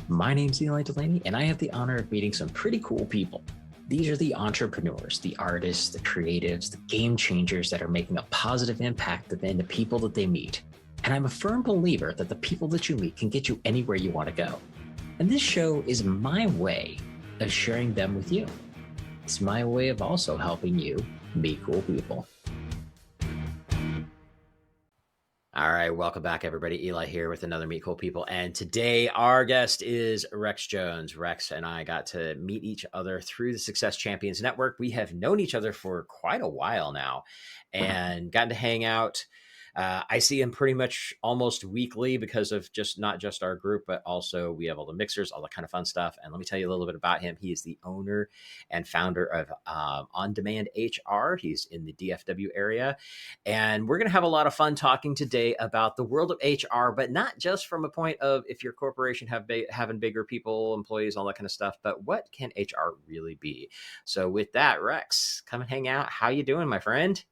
My name's Eli Delaney, and I have the honor of meeting some pretty cool people. These are the entrepreneurs, the artists, the creatives, the game changers that are making a positive impact in the people that they meet. And I'm a firm believer that the people that you meet can get you anywhere you want to go. And this show is my way of sharing them with you. It's my way of also helping you meet cool people. All right, welcome back, everybody. Eli here with another Meet Cool People. And today our guest is Rex Jones. Rex and I got to meet each other through the Success Champions Network. We have known each other for quite a while now and gotten to hang out. I see him pretty much almost weekly because of not just our group, but also we have all the mixers, all that kind of fun stuff. And let me tell you a little bit about him. He is the owner and founder of On Demand HR. He's in the DFW area. And we're going to have a lot of fun talking today about the world of HR, but not just from a point of if your corporation having bigger people, employees, all that kind of stuff, but what can HR really be? So with that, Rex, come and hang out. How you doing, my friend?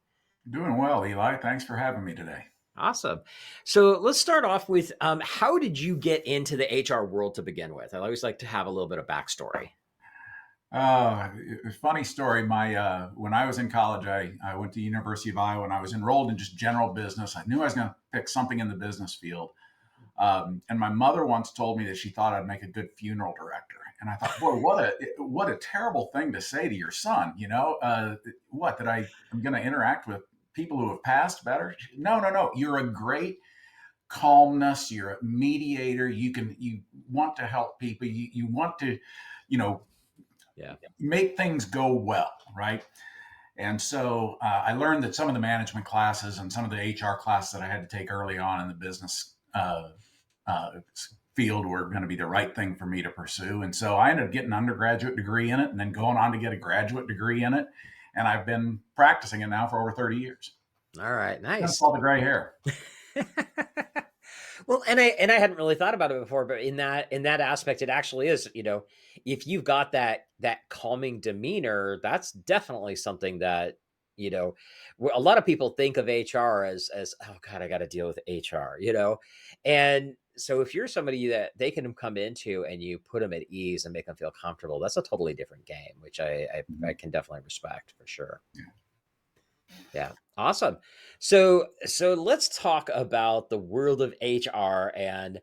Doing well, Eli. Thanks for having me today. Awesome. So let's start off with how did you get into the HR world to begin with? I always like to have a little bit of backstory. Funny story. When I was in college, I went to University of Iowa and I was enrolled in just general business. I knew I was going to pick something in the business field. And my mother once told me that she thought I'd make a good funeral director. And I thought, boy, what a terrible thing to say to your son. You know, I'm going to interact with people who have passed better. No. You're a great calmness. You're a mediator. You want to help people. You want to, make things go well. Right. And so I learned that some of the management classes and some of the HR classes that I had to take early on in the business field were going to be the right thing for me to pursue. And so I ended up getting an undergraduate degree in it and then going on to get a graduate degree in it. And I've been practicing it now for over 30 years. All right. Nice. That's all the gray hair. Well, and I hadn't really thought about it before, but in that aspect, it actually is, if you've got that calming demeanor, that's definitely something that, a lot of people think of HR as, oh God, I got to deal with HR, and so if you're somebody that they can come into and you put them at ease and make them feel comfortable, that's a totally different game, which I can definitely respect for sure. Yeah. Awesome. So let's talk about the world of HR. And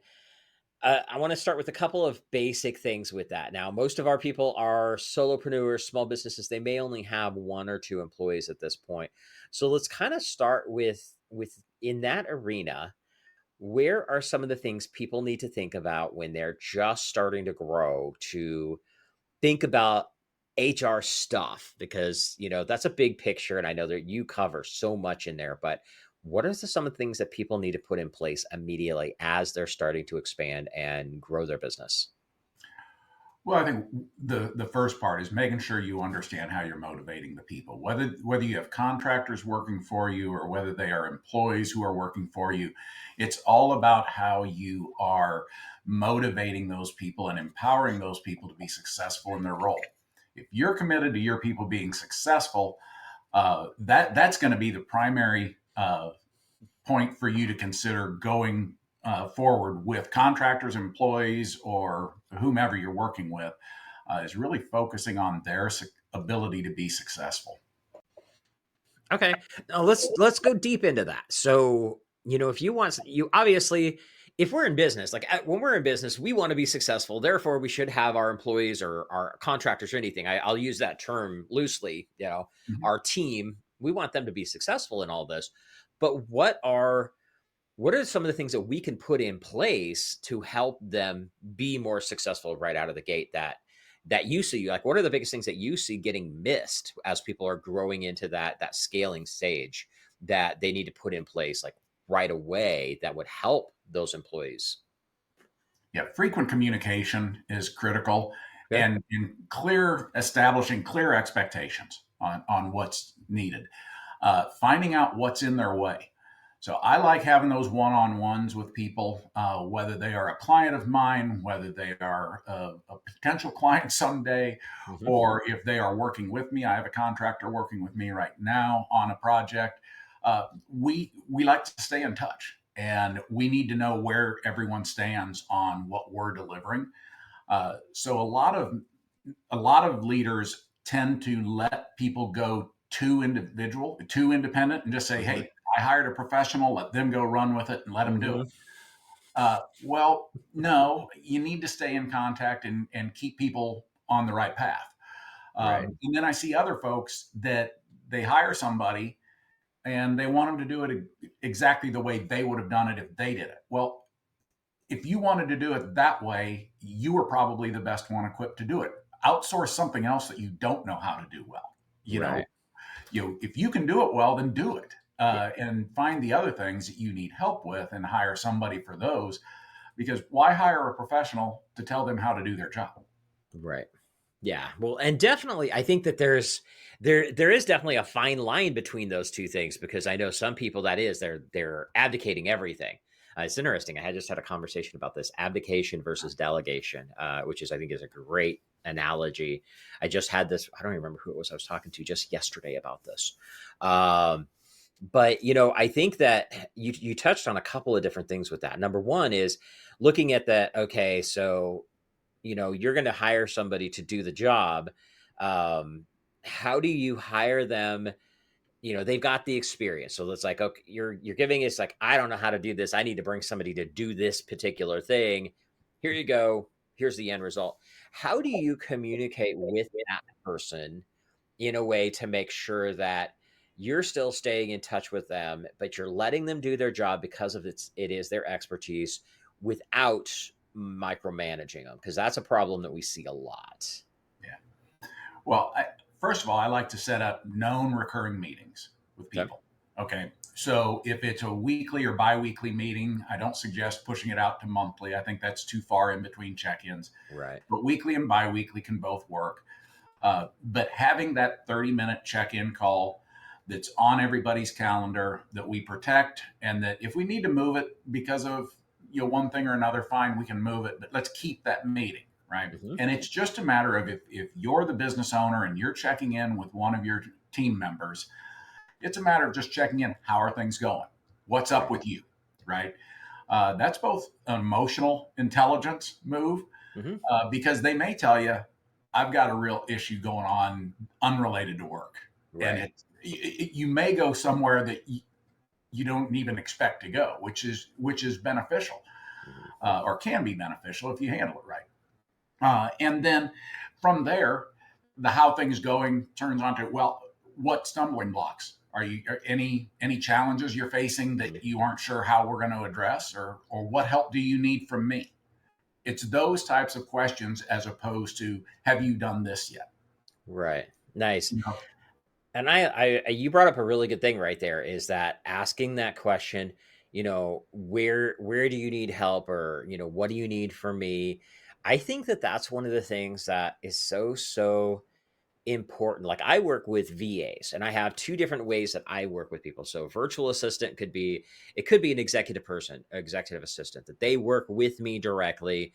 I want to start with a couple of basic things with that. Now, most of our people are solopreneurs, small businesses. They may only have one or two employees at this point. So let's kind of start with in that arena. Where are some of the things people need to think about when they're just starting to grow to think about HR stuff? Because, that's a big picture. And I know that you cover so much in there, but what are some of the things that people need to put in place immediately as they're starting to expand and grow their business? Well, I think the first part is making sure you understand how you're motivating the people, whether you have contractors working for you or whether they are employees who are working for you. It's all about how you are motivating those people and empowering those people to be successful in their role. If you're committed to your people being successful, that's going to be the primary point for you to consider going forward with contractors, employees, or whomever you're working with, is really focusing on their ability to be successful. Okay, now let's go deep into that. So, if you obviously, if we're in business, like when we're in business, we want to be successful. Therefore, we should have our employees or our contractors or anything. I'll use that term loosely. Our team, we want them to be successful in all this. But what are some of the things that we can put in place to help them be more successful right out of the gate that you see? Like, what are the biggest things that you see getting missed as people are growing into that scaling stage that they need to put in place like right away that would help those employees? Yeah, frequent communication is critical. Okay. And establishing clear expectations on what's needed, finding out what's in their way. So I like having those one-on-ones with people, whether they are a client of mine, whether they are a potential client someday, or if they are working with me. I have a contractor working with me right now on a project. We like to stay in touch, and we need to know where everyone stands on what we're delivering. So a lot of leaders tend to let people go too independent, and just say, Hmm. "Hey, I hired a professional. Let them go run with it and let them do it." Hmm. Well, no, you need to stay in contact and keep people on the right path. Right. And then I see other folks that they hire somebody and they want them to do it exactly the way they would have done it if they did it. Well, if you wanted to do it that way, you were probably the best one equipped to do it. Outsource something else that you don't know how to do well. You know, Right. if you can do it well, then do it. Yeah. And find the other things that you need help with and hire somebody for those, because why hire a professional to tell them how to do their job? Right. Yeah. Well, and definitely I think that there is definitely a fine line between those two things, because I know some people that is they're abdicating everything. It's interesting. I had just had a conversation about this abdication versus delegation, which is I think is a great analogy. I just had this. I don't even remember who it was I was talking to just yesterday about this. Um, but I think that you touched on a couple of different things with that. Number one is looking at that. Okay, so you're going to hire somebody to do the job. um, how do you hire them? They've got the experience, so it's like, okay, you're giving us like, I don't know how to do this, I need to bring somebody to do this particular thing. Here you go, here's the end result. How do you communicate with that person in a way to make sure that you're still staying in touch with them, but you're letting them do their job because of it is their expertise, without micromanaging them? Because that's a problem that we see a lot. Yeah. Well, first of all, I like to set up known recurring meetings with Okay. people. Okay. So if it's a weekly or biweekly meeting, I don't suggest pushing it out to monthly. I think that's too far in between check ins. Right. But weekly and biweekly can both work. But having that 30-minute check in call that's on everybody's calendar, that we protect, and that if we need to move it because of one thing or another, fine, we can move it, but let's keep that meeting, right? Hmm. And it's just a matter of, if you're the business owner and you're checking in with one of your team members, it's a matter of just checking in. How are things going? What's up Right. with you, right? That's both an emotional intelligence move, Hmm. because they may tell you, I've got a real issue going on unrelated to work. And Right. you may go somewhere that you don't even expect to go, which is beneficial, Hmm. or can be beneficial if you handle it right. And then from there, the how things going turns on to, well, what stumbling blocks are any challenges you're facing that you aren't sure how we're going to address, or what help do you need from me? It's those types of questions, as opposed to, have you done this yet? Right. Nice. You know, And you brought up a really good thing right there, is that asking that question, where do you need help, or, what do you need from me? I think that that's one of the things that is so important. Like, I work with VAs, and I have two different ways that I work with people. So virtual assistant could be an executive assistant that they work with me directly.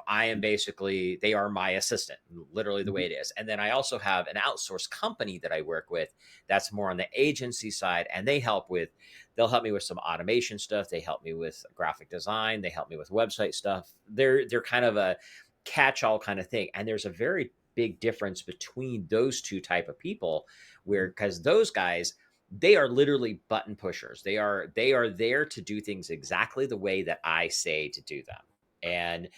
I am basically, they are my assistant, literally the way it is. And then I also have an outsourced company that I work with that's more on the agency side, and they'll help me with some automation stuff. They help me with graphic design. They help me with website stuff. They're kind of a catch-all kind of thing. And there's a very big difference between those two type of people, where, because those guys, they are literally button pushers. They are there to do things exactly the way that I say to do them. And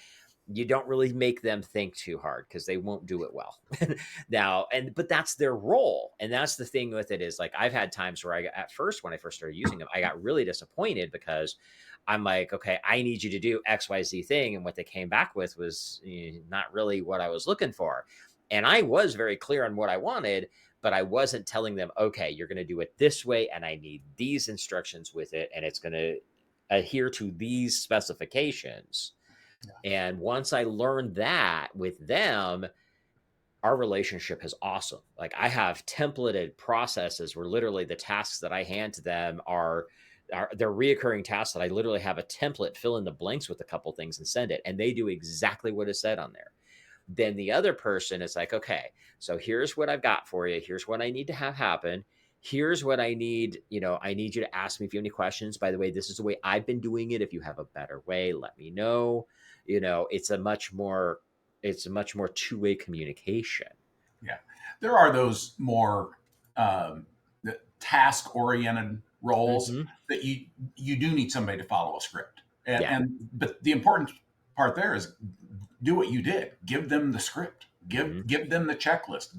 you don't really make them think too hard, because they won't do it well. But that's their role. And that's the thing with it, is like, I've had times where at first, when I first started using them, I got really disappointed, because I'm like, okay, I need you to do XYZ thing. And what they came back with was not really what I was looking for. And I was very clear on what I wanted, but I wasn't telling them, okay, you're going to do it this way, and I need these instructions with it, and it's going to adhere to these specifications. And once I learned that with them, our relationship is awesome. Like, I have templated processes where literally the tasks that I hand to them are they're reoccurring tasks that I literally have a template, fill in the blanks with a couple things and send it. And they do exactly what is said on there. Then the other person is like, okay, so here's what I've got for you. Here's what I need to have happen. Here's what I need. I need you to ask me if you have any questions. By the way, this is the way I've been doing it. If you have a better way, let me know. It's a much more it's a much more two-way communication. Yeah. There are those more task oriented roles Hmm. that you do need somebody to follow a script. Yeah. But the important part there is do what you did. Give them the script. Hmm. Give them the checklist.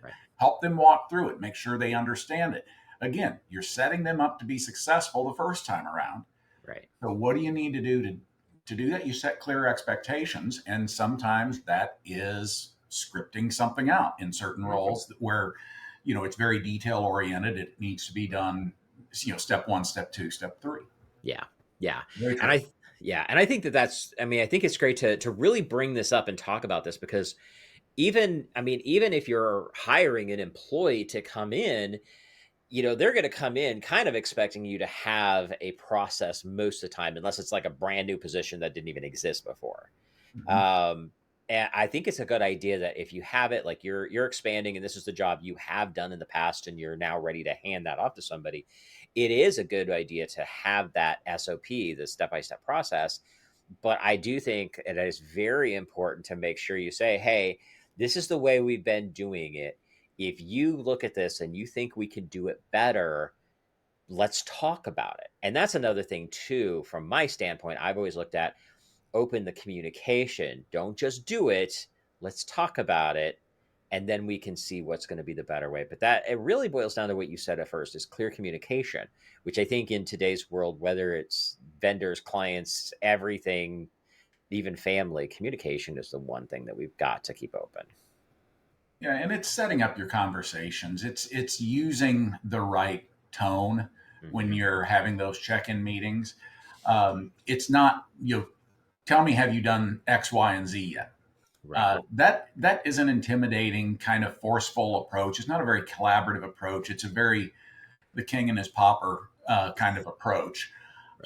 Right. Help them walk through it. Make sure they understand it. Again, you're setting them up to be successful the first time around. Right. So what do you need to do to do that? You set clear expectations, and sometimes that is scripting something out in certain Hmm. roles where it's very detail oriented. It needs to be done, step one, step two, step three. Yeah. Yeah. Very And true. I think that's, I mean, I think it's great to really bring this up and talk about this because even if you're hiring an employee to come in, they're going to come in kind of expecting you to have a process most of the time, unless it's like a brand new position that didn't even exist before. Mhm. Um, and I think it's a good idea that if you have it, like you're expanding, and this is the job you have done in the past, and you're now ready to hand that off to somebody, it is a good idea to have that SOP, the step by step process. But I do think it is very important to make sure you say, "Hey, this is the way we've been doing it. If you look at this and you think we can do it better, let's talk about it." And that's another thing too, from my standpoint. I've always looked at open the communication. Don't just do it. Let's talk about it. And then we can see what's going to be the better way. But that it really boils down to what you said at first is clear communication, which I think in today's world, whether it's vendors, clients, everything, even family, communication is the one thing that we've got to keep open. Yeah, and it's setting up your conversations. It's using the right tone when Hmm. you're having those check-in meetings. It's not tell me, have you done X, Y, and Z yet? Right. That is an intimidating kind of forceful approach. It's not a very collaborative approach. It's a very the king and his pauper kind of approach.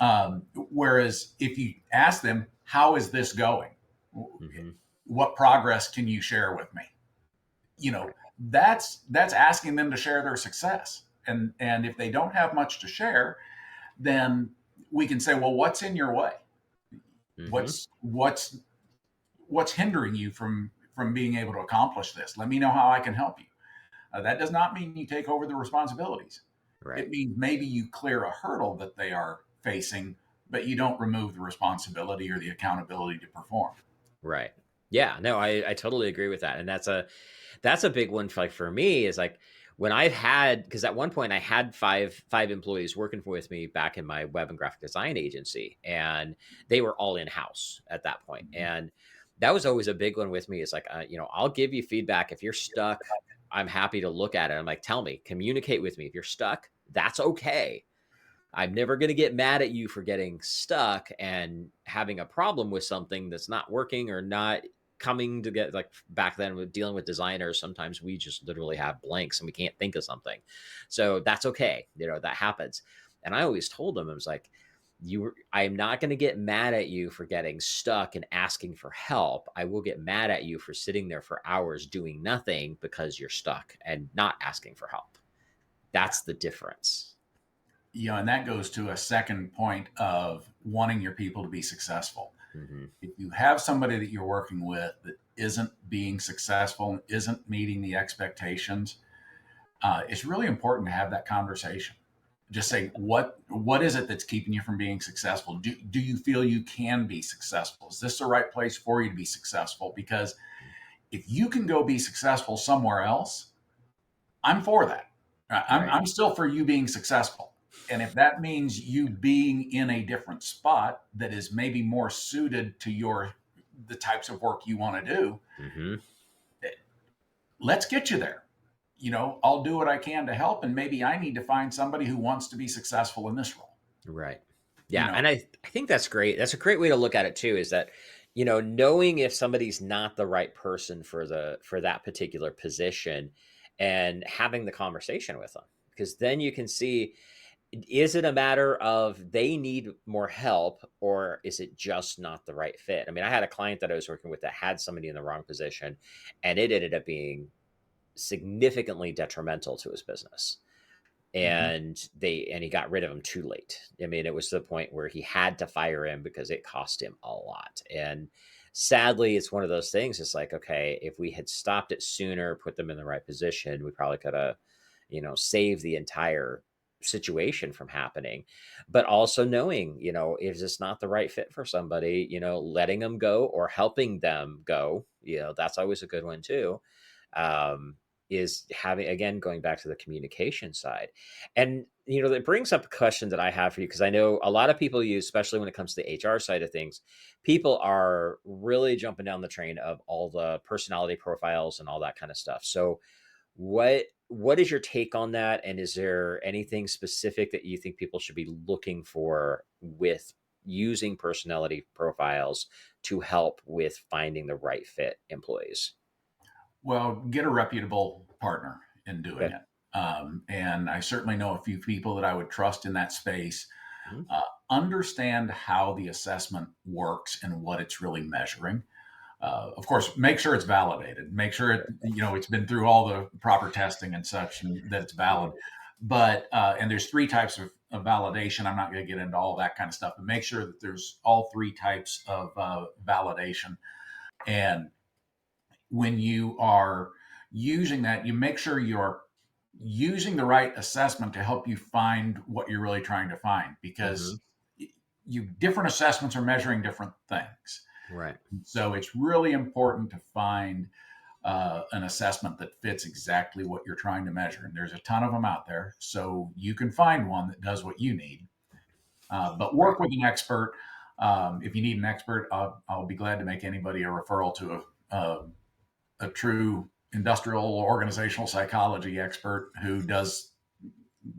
Right. Whereas if you ask them, how is this going? Hmm. What progress can you share with me? Right. That's asking them to share their success. And if they don't have much to share, then we can say, well, what's in your way? Hmm. What's hindering you from being able to accomplish this? Let me know how I can help you. That does not mean you take over the responsibilities. Right. It means maybe you clear a hurdle that they are facing, but you don't remove the responsibility or the accountability to perform. Right. Yeah. No, I totally agree with that. And that's a big one for, like for me is like when I've had because at one point I had five employees working with me back in my web and graphic design agency, and they were all in house at that point. And that was always a big one with me. Is like I'll give you feedback if you're stuck. I'm happy to look at it. I'm like, tell me, communicate with me. If you're stuck, that's okay. I'm never going to get mad at you for getting stuck and having a problem with something that's not working or not coming to get like back then with dealing with designers. Sometimes we just literally have blanks and we can't think of something. So that's okay. That happens. And I always told them, I was like, I'm not going to get mad at you for getting stuck and asking for help. I will get mad at you for sitting there for hours doing nothing because you're stuck and not asking for help. Yeah. That's the difference. And that goes to a second point of wanting your people to be successful. Hmm. If you have somebody that you're working with that isn't being successful and isn't meeting the expectations, it's really important to have that conversation. Just say what is it that's keeping you from being successful? Do you feel you can be successful? Is this the right place for you to be successful? Because if you can go be successful somewhere else, I'm for that. Right. I'm still for you being successful. And if that means you being in a different spot that is maybe more suited to the types of work you want to do, Hmm. let's get you there. I'll do what I can to help, and maybe I need to find somebody who wants to be successful in this role. Right. You Yeah. know, And I think that's great. That's a great way to look at it too, is that, knowing if somebody's not the right person for that particular position and having the conversation with them. Because then you can see, is it a matter of they need more help or is it just not the right fit? I mean, I had a client that I was working with that had somebody in the wrong position, and it ended up being significantly detrimental to his business, mhm. and he got rid of him too late. I mean, it was to the point where he had to fire him because it cost him a lot. And sadly, it's one of those things. It's like, okay, if we had stopped it sooner, put them in the right position, we probably could have, save the entire situation from happening. But also knowing, if it's not the right fit for somebody, letting them go or helping them go, that's always a good one too. um, is having, again, going back to the communication side. And, it brings up a question that I have for you, because I know a lot of people use, especially when it comes to the HR side of things, people are really jumping down the train of all the personality profiles and all that kind of stuff. So what is your take on that? And is there anything specific that you think people should be looking for with using personality profiles to help with finding the right fit employees? Well, get a reputable partner in doing Okay. it. And I certainly know a few people that I would trust in that space. Mhm. Understand how the assessment works and what it's really measuring. Of course, make sure it's validated. Make sure it's been through all the proper testing and such, and that it's valid. But and there's three types of validation. I'm not going to get into all that kind of stuff, but make sure that there's all three types of validation. And when you are using that, you make sure you're using the right assessment to help you find what you're really trying to find, Mhm. because you different assessments are measuring different things. Right. So it's really important to find an assessment that fits exactly what you're trying to measure. And there's a ton of them out there. So you can find one that does what you need. But Right. work with an expert. If you need an expert, I'll be glad to make anybody a referral to a true industrial organizational psychology expert who does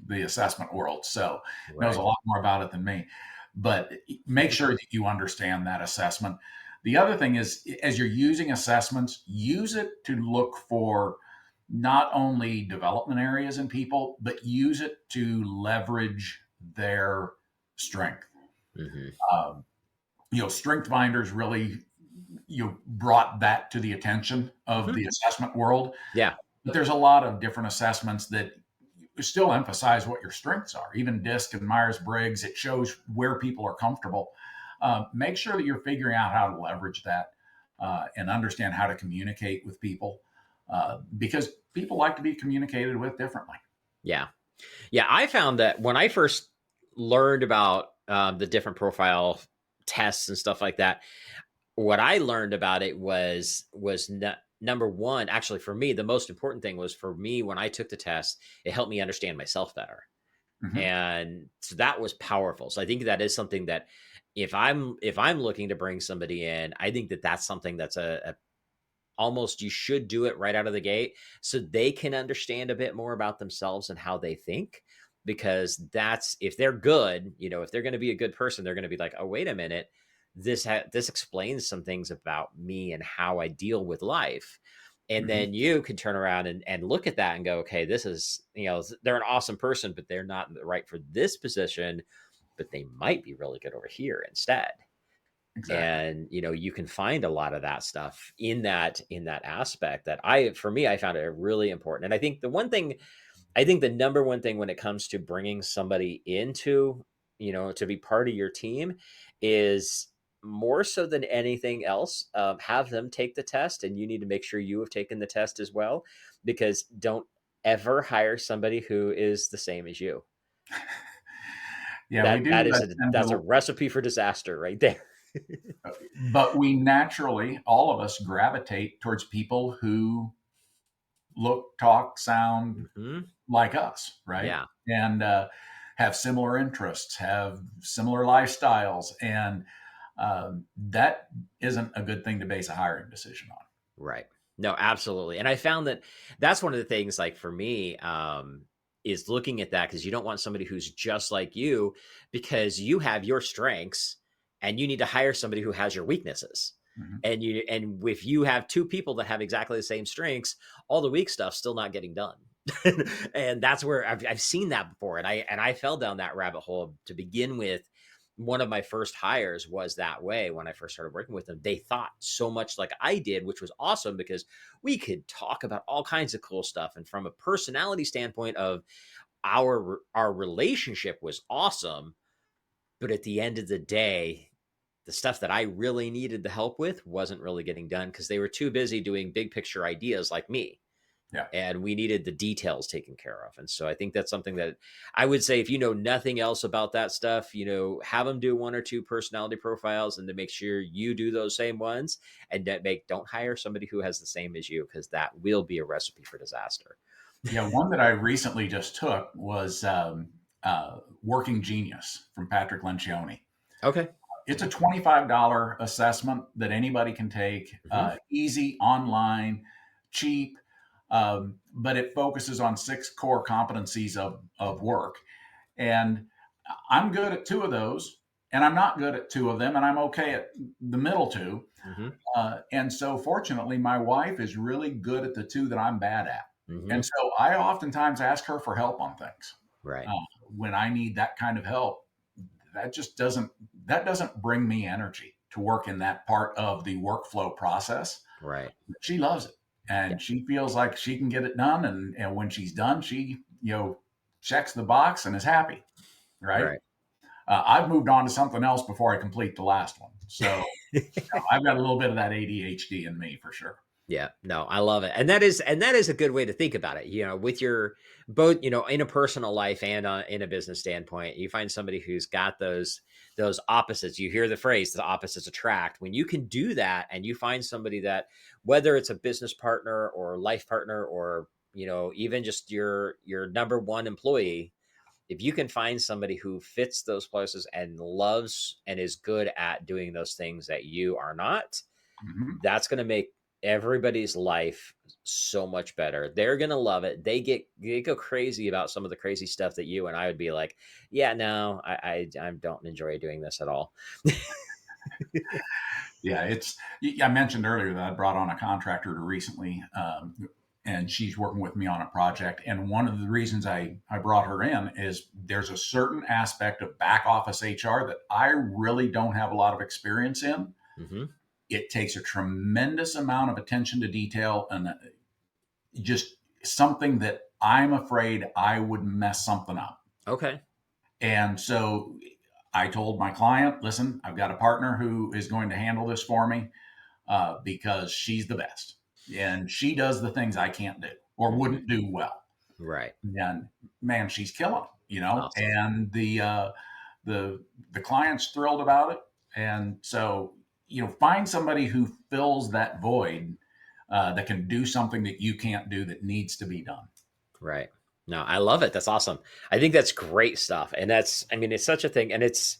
the assessment world. So knows a Right. lot more about it than me. But make sure that you understand that assessment. The other thing is, as you're using assessments, use it to look for not only development areas in people, but use it to leverage their strength. Mhm. Um, strength finders really brought that to the attention of Mhm. the assessment world. Yeah. But there's a lot of different assessments that still emphasize what your strengths are. Even DISC and Myers Briggs, it shows where people are comfortable. Make sure that you're figuring out how to leverage that and understand how to communicate with people, because people like to be communicated with differently. Yeah. Yeah. I found that when I first learned about the different profile tests and stuff like that, what I learned about it was number one. Actually, for me, the most important thing was, for me, when I took the test, it helped me understand myself better, Mm-hmm. and so that was powerful. So I think that is something that, if I'm looking to bring somebody in, I think that that's something that's a almost, you should do it right out of the gate, so they can understand a bit more about themselves and how they think. Because that's, if they're good, if they're going to be a good person, they're going to be like, oh, wait a minute, this explains some things about me and how I deal with life. And Mm-hmm. then you can turn around and look at that and go, okay, this is, they're an awesome person, but they're not right for this position, but they might be really good over here instead. Exactly. And you can find a lot of that stuff in that aspect, that, for me, I found it really important. And I think the number one thing when it comes to bringing somebody into, to be part of your team, is, more so than anything else, have them take the test, and you need to make sure you have taken the test as well, because don't ever hire somebody who is the same as you. Yeah, we that do that is a tend that's a to, recipe for disaster right there. but we naturally, all of us, gravitate towards people who look, talk, sound Hmm. like us, right? Yeah. And have similar interests, have similar lifestyles, and that isn't a good thing to base a hiring decision on. Right. No, absolutely. And I found that that's one of the things, like, for me, is looking at that, because you don't want somebody who's just like you, because you have your strengths and you need to hire somebody who has your weaknesses. Mhm. And if you have two people that have exactly the same strengths, all the weak stuff's still not getting done. And that's where I've seen that before. And I fell down that rabbit hole to begin with. One of my first hires was that way. When I first started working with them, they thought so much like I did, which was awesome, because we could talk about all kinds of cool stuff. And from a personality standpoint of, our relationship was awesome. But at the end of the day, the stuff that I really needed the help with wasn't really getting done because they were too busy doing big picture ideas like me. Yeah. And we needed the details taken care of. And so I think that's something that I would say, if you know nothing else about that stuff, have them do one or two personality profiles and to make sure you do those same ones, and don't hire somebody who has the same as you, because that will be a recipe for disaster. Yeah. One that I recently just took was Working Genius from Patrick Lencioni. Okay. It's a $25 assessment that anybody can take, Hmm. easy, online, cheap, but it focuses on 6 core competencies of work. And I'm good at 2 of those, and I'm not good at 2 of them, and I'm okay at the middle 2. Hmm. And so, fortunately, my wife is really good at the 2 that I'm bad at. And Hmm. so I oftentimes ask her for help on things Right. uh, when I need that kind of help. That just doesn't bring me energy to work in that part of the workflow process. Right. She loves it, Yeah. and she feels like she can get it done. And when she's done, she checks the box and is happy. Right. Right. I've moved on to something else before I complete the last one. So I've got a little bit of that ADHD in me for sure. Yeah, no, I love it. And that is a good way to think about it. With your both, in a personal life and in a business standpoint, you find somebody who's got those opposites. You hear the phrase, the opposites attract. When you can do that and you find somebody that, whether it's a business partner or life partner, or, even just your number one employee, if you can find somebody who fits those places and loves and is good at doing those things that you are not, Mhm. that's going to make everybody's life so much better. They're going to love it. They go crazy about some of the crazy stuff that you and I would be like, yeah, no, I don't enjoy doing this at all. Yeah, I mentioned earlier that I brought on a contractor recently, and she's working with me on a project. And one of the reasons I brought her in is there's a certain aspect of back office HR that I really don't have a lot of experience in. Hmm. It takes a tremendous amount of attention to detail, and just something that I'm afraid I would mess something up. Okay. And so I told my client, listen, I've got a partner who is going to handle this for me, because she's the best. And she does the things I can't do or Hmm. wouldn't do well. Right. And man, she's killing it. Awesome. And the client's thrilled about it. And so, find somebody who fills that void, that can do something that you can't do that needs to be done. Right. No, I love it. That's awesome. I think that's great stuff. And I mean, it's such a thing. And it's,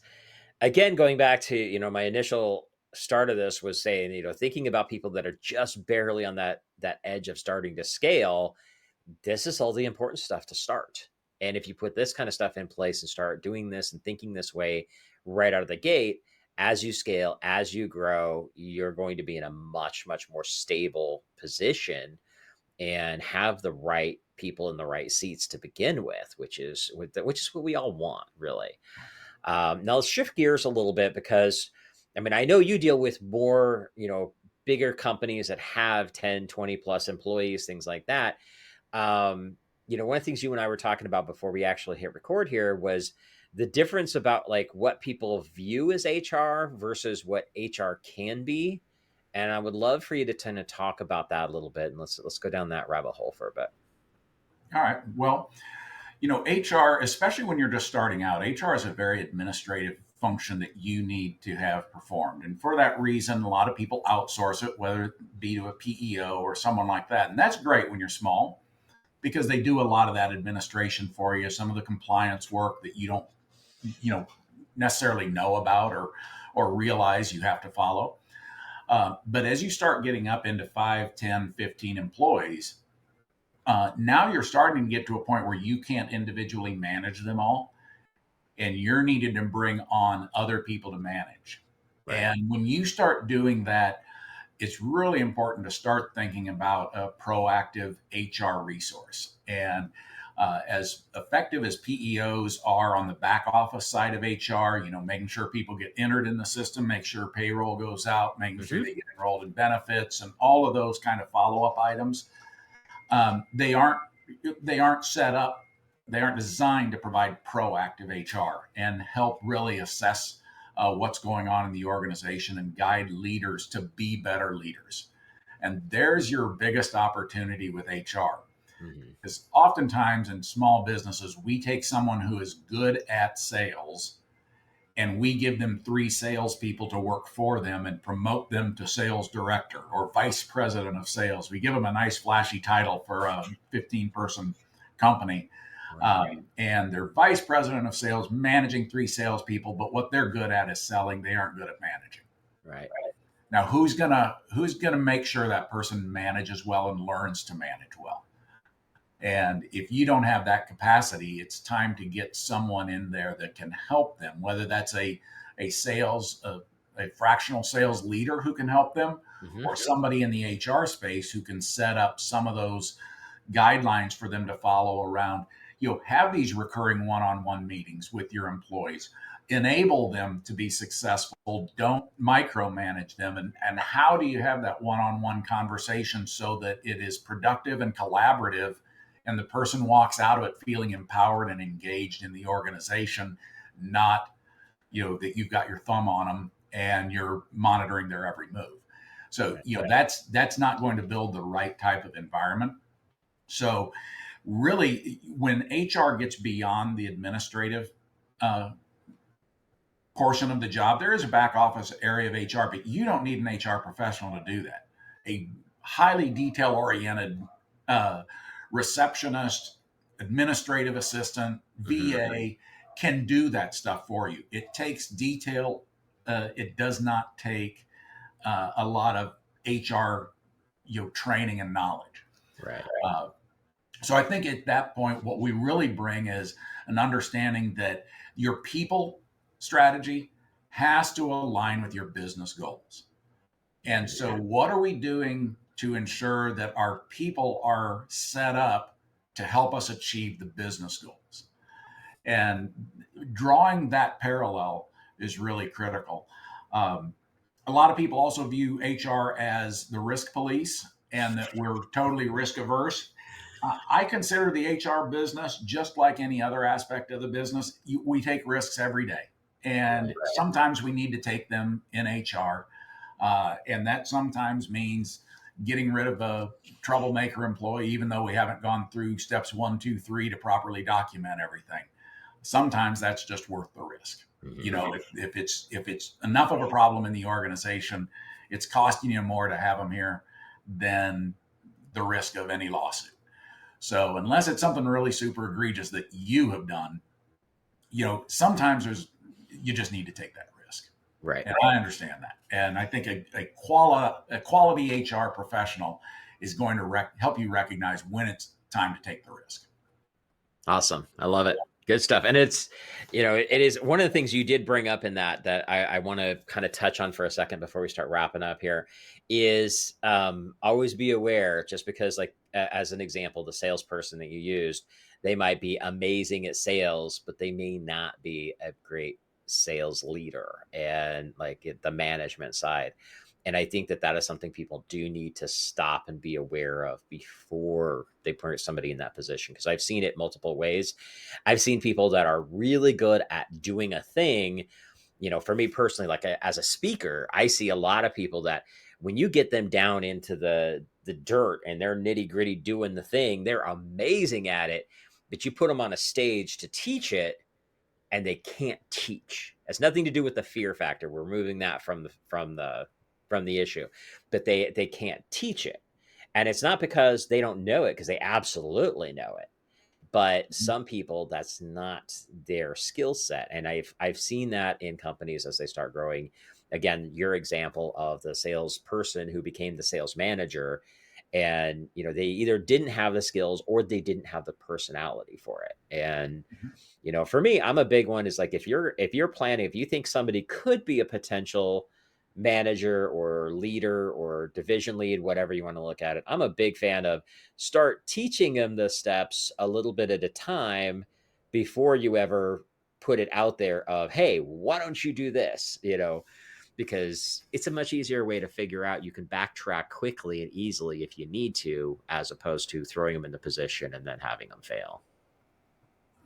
again, going back to, my initial start of this was saying, thinking about people that are just barely on that edge of starting to scale. This is all the important stuff to start. And if you put this kind of stuff in place and start doing this and thinking this way right out of the gate, as you scale, as you grow, you're going to be in a much, much more stable position and have the right people in the right seats to begin with, which is what we all want, really. Now let's shift gears a little bit, because I mean, I know you deal with more, bigger companies that have 10, 20 plus employees, things like that. um, one of the things you and I were talking about before we actually hit record here was the difference about like what people view as HR versus what HR can be. And I would love for you to kind of talk about that a little bit, and let's go down that rabbit hole for a bit. All right. Well, HR, especially when you're just starting out, HR is a very administrative function that you need to have performed. And for that reason, a lot of people outsource it, whether it be to a PEO or someone like that. And that's great when you're small because they do a lot of that administration for you, some of the compliance work that you don't, you know, necessarily know about or realize you have to follow. But as you start getting up into 5, 10, 15 employees, now you're starting to get to a point where you can't individually manage them all, and you're needed to bring on other people to manage. Right. And when you start doing that, it's really important to start thinking about a proactive HR resource. And as effective as PEOs are on the back office side of HR, making sure people get entered in the system, make sure payroll goes out, making sure Hmm. they get enrolled in benefits, and all of those kind of follow up items, they aren't set up, they aren't designed to provide proactive HR and help really assess what's going on in the organization and guide leaders to be better leaders. And there's your biggest opportunity with HR. Mhm. Because oftentimes in small businesses, we take someone who is good at sales and we give them 3 salespeople to work for them and promote them to sales director or vice president of sales. We give them a nice flashy title for a 15-person company. Right. And they're vice president of sales, managing 3 salespeople, but what they're good at is selling. They aren't good at managing. Right. Now, who's gonna make sure that person manages well and learns to manage well? And if you don't have that capacity, it's time to get someone in there that can help them, whether that's a sales, a fractional sales leader who can help them, Mhm. or somebody in the HR space who can set up some of those guidelines for them to follow around. Have these recurring one-on-one meetings with your employees, enable them to be successful, don't micromanage them. And how do you have that one-on-one conversation so that it is productive and collaborative and the person walks out of it feeling empowered and engaged in the organization, not that you've got your thumb on them and you're monitoring their every move. So Right. that's not going to build the right type of environment. So really, when HR gets beyond the administrative uh, portion of the job, there is a back office area of HR, but you don't need an HR professional to do that. A highly detail oriented uh, receptionist, administrative assistant, Mhm. VA can do that stuff for you. It takes detail. It does not take a lot of HR, training and knowledge. Right. Uh, so I think at that point, what we really bring is an understanding that your people strategy has to align with your business goals. And Mhm. so, what are we doing to ensure that our people are set up to help us achieve the business goals? And drawing that parallel is really critical. Um, a lot of people also view HR as the risk police and that we're totally risk averse. I consider the HR business just like any other aspect of the business. We take risks every day, and Right. sometimes we need to take them in HR, and that sometimes means getting rid of a troublemaker employee, even though we haven't gone through steps 1, 2, 3 to properly document everything. Sometimes that's just worth the risk. Mhm. If it's enough of a problem in the organization, it's costing you more to have them here than the risk of any lawsuit. So unless it's something really super egregious that you have done, sometimes you just need to take that risk. Right. And I understand that. And I think a quality HR professional is going to help you recognize when it's time to take the risk. Awesome. I love it. Good stuff. And it's, it is one of the things you did bring up in that I want to kind of touch on for a second before we start wrapping up here is always be aware, just because, like, as an example, the salesperson that you used, they might be amazing at sales, but they may not be a great sales leader and like the management side. And I think that is something people do need to stop and be aware of before they put somebody in that position. Because I've seen it multiple ways. I've seen people that are really good at doing a thing. For me personally, like as a speaker, I see a lot of people that when you get them down into the dirt and they're nitty gritty doing the thing, they're amazing at it. But you put them on a stage to teach it, and they can't teach. It has nothing to do with the fear factor. We're moving that from the issue, but they can't teach it, and it's not because they don't know it, because they absolutely know it. But some people, that's not their skill set, and I've seen that in companies as they start growing. Again, your example of the salesperson who became the sales manager, and they either didn't have the skills or they didn't have the personality for it. And for me, I'm a big one is like, if you're planning, if you think somebody could be a potential manager or leader or division lead, whatever you want to look at it, I'm a big fan of start teaching them the steps a little bit at a time before you ever put it out there of, hey, why don't you do this? Because it's a much easier way to figure out. You can backtrack quickly and easily if you need to, as opposed to throwing them in the position and then having them fail.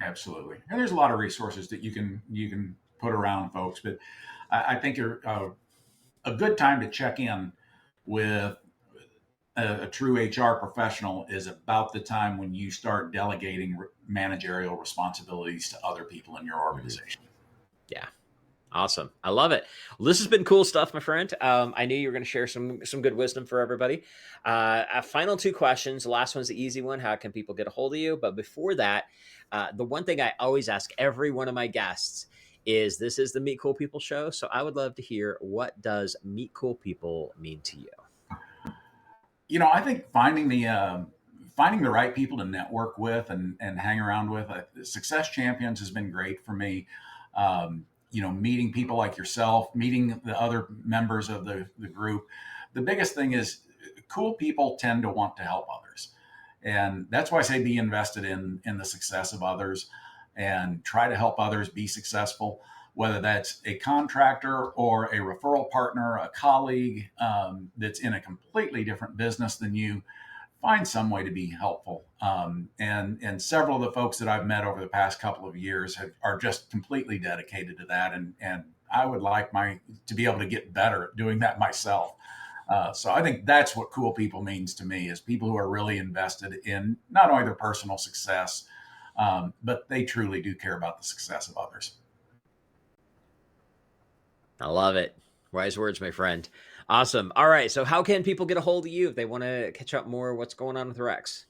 Absolutely. And there's a lot of resources that you can put around folks. But I think a good time to check in with a true HR professional is about the time when you start delegating managerial responsibilities to other people in your Mhm. organization. Yeah. Awesome. I love it. Well, this has been cool stuff, my friend. I knew you were going to share some good wisdom for everybody. Final two questions. The last one's the easy one. How can people get a hold of you? But before that, the one thing I always ask every one of my guests is this is the Meet Cool People show. So I would love to hear, what does Meet Cool People mean to you? I think finding the right people to network with and hang around with. Success Champions has been great for me. Meeting people like yourself, meeting the other members of the group. The biggest thing is cool people tend to want to help others. And that's why I say be invested in the success of others and try to help others be successful, whether that's a contractor or a referral partner, a colleague that's in a completely different business than you. Find some way to be helpful. And several of the folks that I've met over the past couple of years are just completely dedicated to that. And I would like to be able to get better at doing that myself. So I think that's what cool people means to me, is people who are really invested in not only their personal success, but they truly do care about the success of others. I love it. Wise words, my friend. Awesome. All right. So how can people get a hold of you if they want to catch up more what's going on with Rex?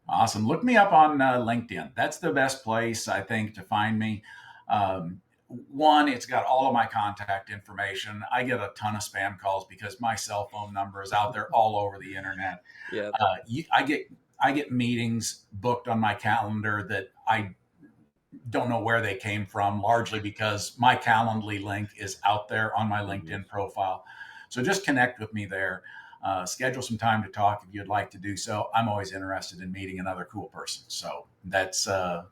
Awesome. Look me up on LinkedIn. That's the best place, I think, to find me. One, it's got all of my contact information. I get a ton of spam calls because my cell phone number is out there all over the internet. Yeah. I get meetings booked on my calendar that I don't know where they came from, largely because my Calendly link is out there on my LinkedIn profile. So just connect with me there. Schedule some time to talk if you'd like to do so. I'm always interested in meeting another cool person. So that's, I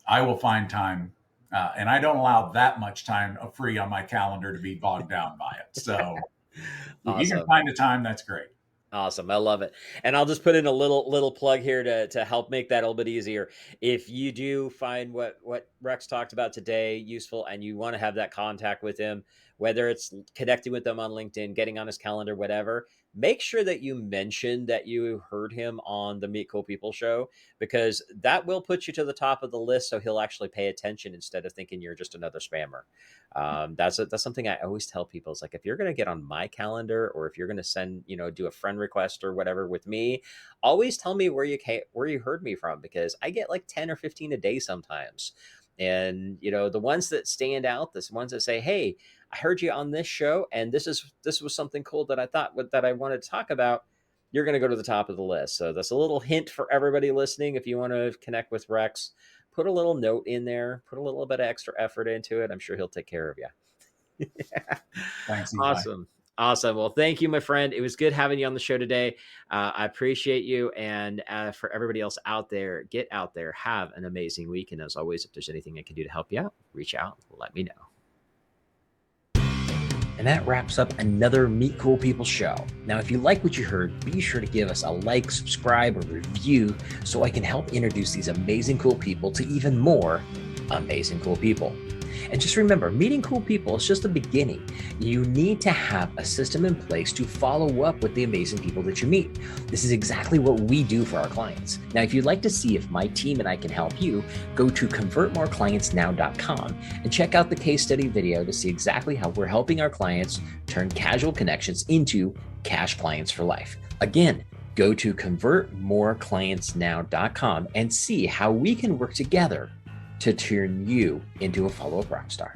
will find time. And I don't allow that much time free on my calendar to be bogged down by it. So if you can Awesome. find a time, that's great. Awesome. I love it. And I'll just put in a little plug here to help make that a little bit easier. If you do find what Rex talked about today useful and you want to have that contact with him, whether it's connecting with them on LinkedIn, getting on his calendar, whatever, make sure that you mention that you heard him on the Meet Cool People show, because that will put you to the top of the list. So he'll actually pay attention instead of thinking you're just another spammer. That's something I always tell people. It's like, if you're going to get on my calendar, or if you're going to send, do a friend request or whatever with me, always tell me where you heard me from, because I get like 10 or 15 a day sometimes. And the ones that stand out, the ones that say, hey, I heard you on this show, and this was something cool that I thought that I wanted to talk about, you're going to go to the top of the list. So that's a little hint for everybody listening. If you want to connect with Rex, put a little note in there, put a little bit of extra effort into it. I'm sure he'll take care of you. Thanks, Eli. Awesome. Awesome. Well, thank you, my friend. It was good having you on the show today. I appreciate you. And for everybody else out there, get out there, have an amazing week. And as always, if there's anything I can do to help you out, reach out, let me know. And that wraps up another Meet Cool People show. Now, if you like what you heard, be sure to give us a like, subscribe, or review so I can help introduce these amazing cool people to even more amazing cool people. And just remember, meeting cool people is just the beginning. You need to have a system in place to follow up with the amazing people that you meet. This is exactly what we do for our clients. Now, if you'd like to see if my team and I can help you, go to convertmoreclientsnow.com and check out the case study video to see exactly how we're helping our clients turn casual connections into cash clients for life. Again, go to convertmoreclientsnow.com and see how we can work together to turn you into a follow-up rock star.